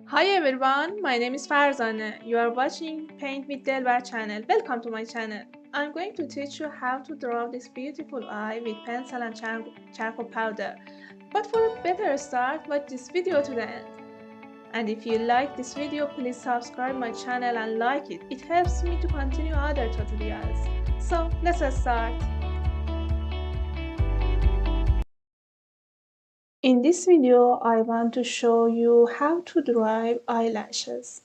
Hi everyone, my name is Farzana. You are watching Paint with Delbar channel. Welcome to my channel. I'm going to teach you how to draw this beautiful eye with pencil and charcoal powder. But for a better start, watch this video to the end. And if you like this video, please subscribe my channel and like it. It helps me to continue other tutorials. So let's start. In this video, I want to show you how to draw eyelashes.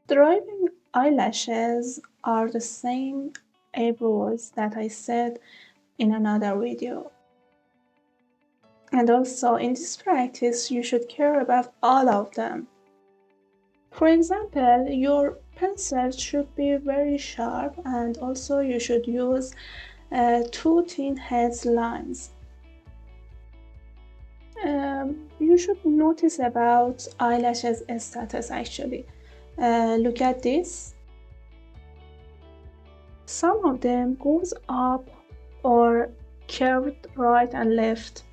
Drawing eyelashes are the same eyebrows that I said in another video. And also in this practice, you should care about all of them. For example, your pencil should be very sharp, and also you should use two thin head lines. You should notice about eyelashes status actually. Look at this. Some of them goes up or curved right and left.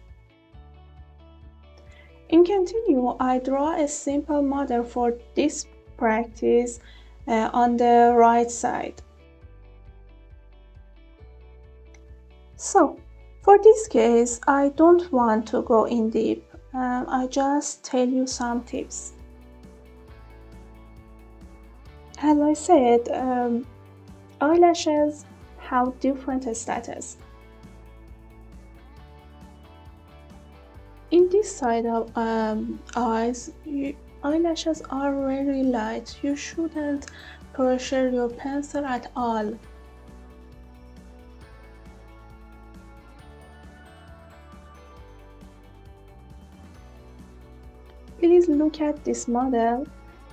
In continue, I draw a simple model for this practice on the right side. So, for this case, I don't want to go in deep. I just tell you some tips. As I said, eyelashes have different status. In this side of eyes, eyelashes are very light. You shouldn't pressure your pencil at all. Please look at this model.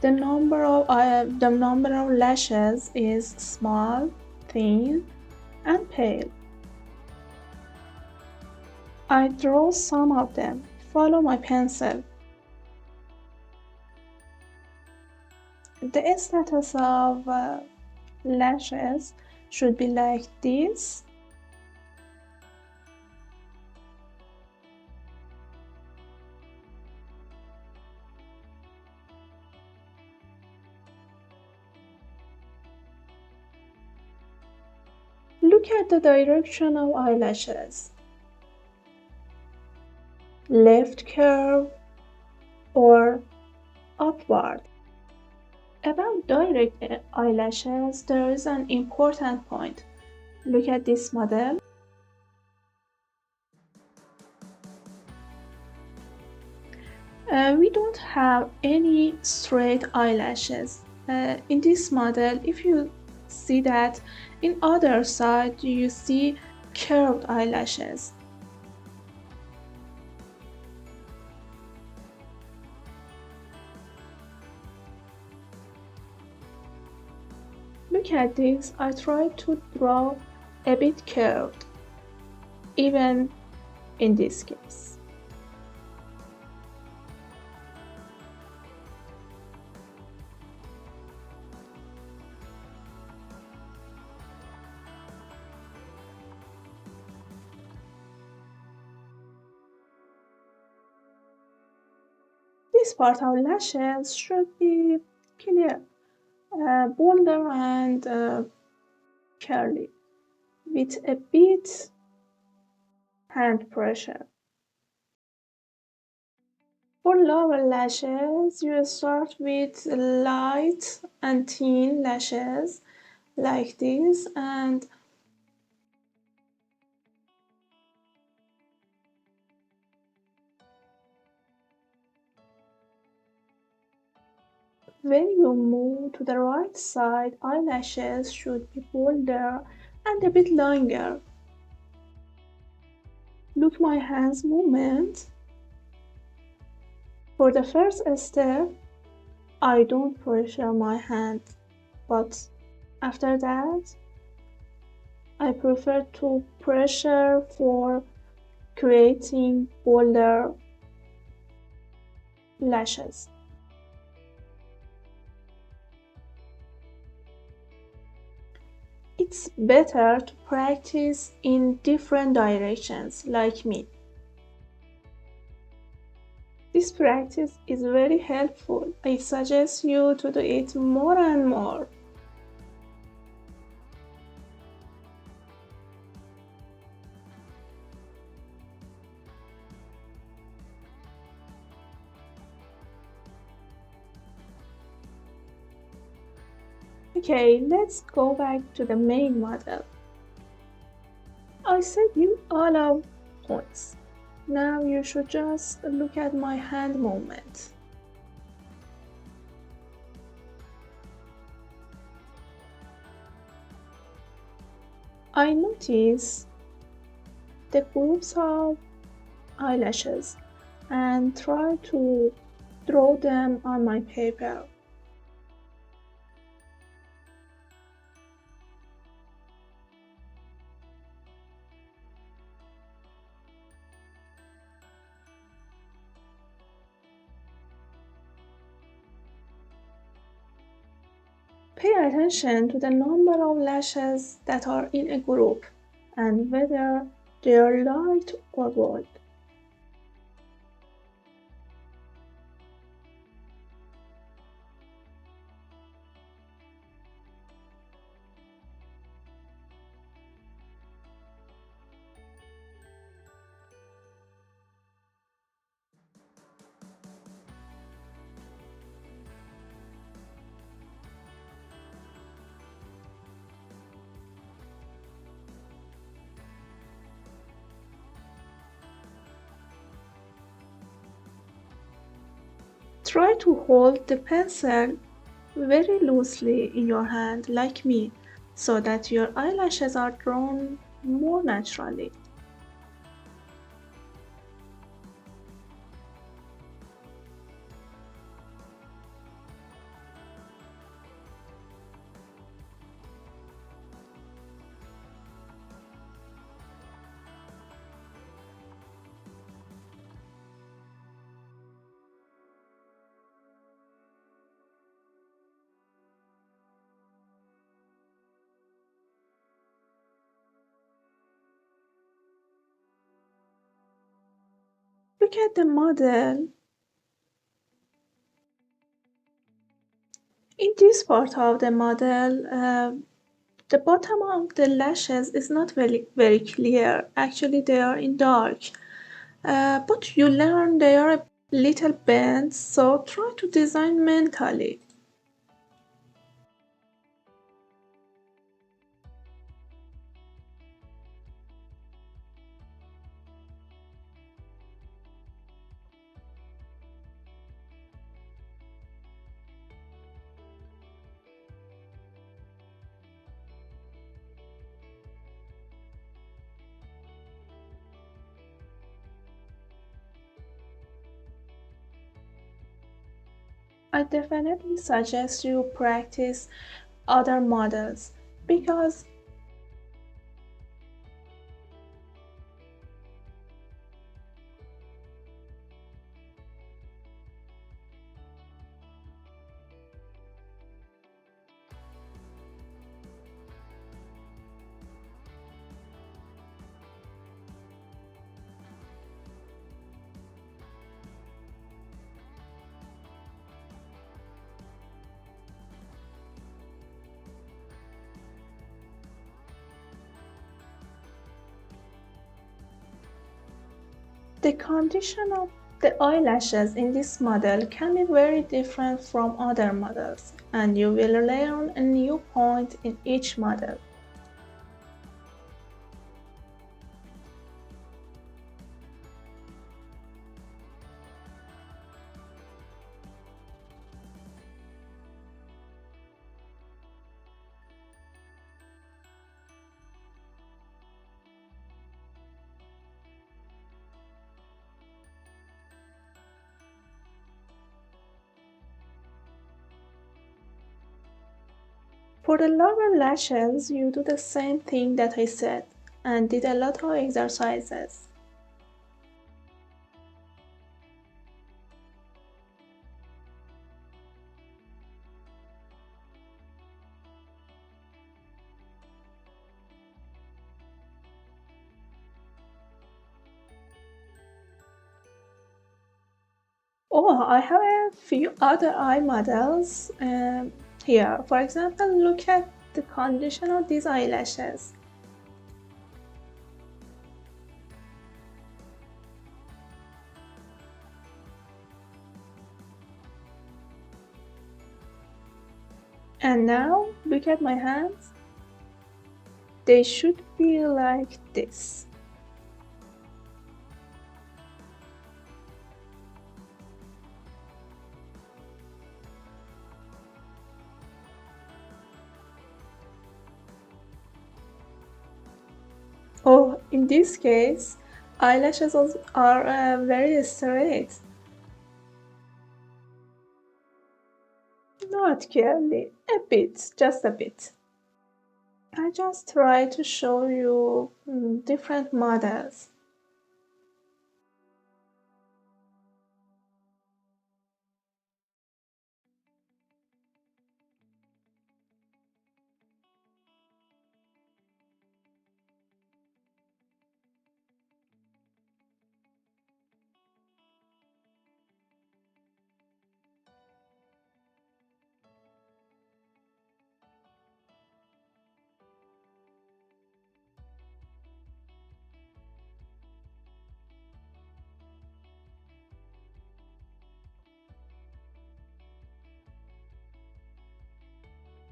The number of lashes is small, thin, and pale. I draw some of them. Follow my pencil. The status of lashes should be like this. Look at the direction of eyelashes. Left curve or upward. About direct eyelashes, there is an important point. Look at this model. We don't have any straight eyelashes. In this model, if you see that in other side, you see curved eyelashes. Look at this, I tried to draw a bit curved, even in this case. This part of lashes should be clear, bolder and curly, with a bit hand pressure. For lower lashes, you start with light and thin lashes like this, and when you move to the right side, eyelashes should be bolder and a bit longer. Look my hands movement. For the first step, I don't pressure my hand, but after that, I prefer to pressure for creating bolder lashes. It's better to practice in different directions like me. This practice is very helpful. I suggest you to do it more and more. Okay, let's go back to the main model. I said you all have points. Now you should just look at my hand movement. I notice the groups of eyelashes and try to draw them on my paper. Pay attention to the number of lashes that are in a group and whether they are light or bold. Try to hold the pencil very loosely in your hand like me so that your eyelashes are drawn more naturally. Look at the model. In this part of the model, the bottom of the lashes is not very clear. Actually, they are in dark. But you learn they are a little bent, so try to design mentally. I definitely suggest you practice other models because the condition of the eyelashes in this model can be very different from other models, and you will learn a new point in each model. For the lower lashes, you do the same thing that I said and did a lot of exercises. Oh, I have a few other eye models here. For example, look at the condition of these eyelashes. And now, look at my hands. They should be like this. Oh, in this case, eyelashes are very straight. Not clearly, a bit, just a bit. I just try to show you different models.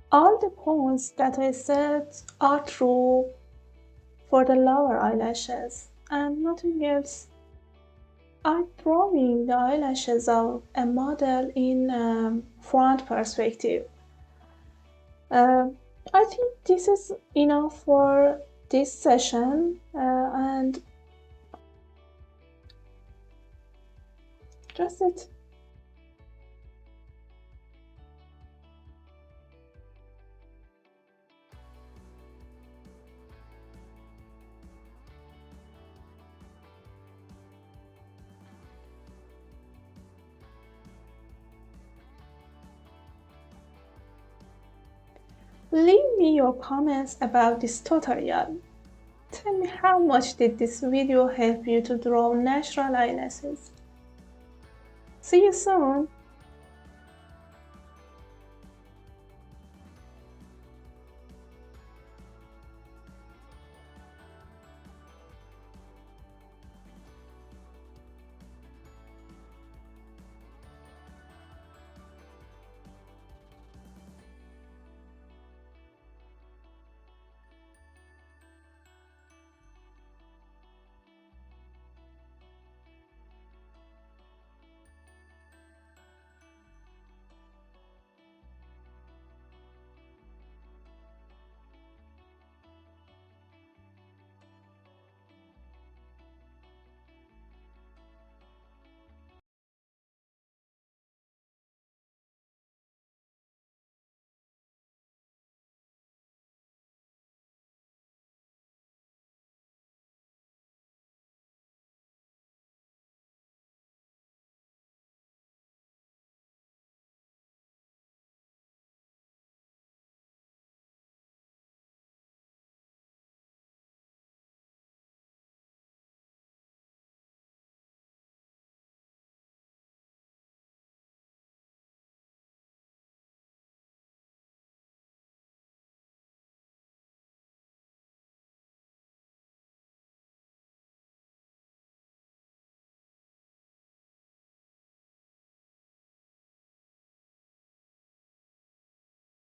All the points that I said are true for the lower eyelashes and nothing else. I'm drawing the eyelashes of a model in front perspective. I think this is enough for this session and just it. Leave me your comments about this tutorial. Tell me how much did this video help you to draw natural eyelashes. See you soon!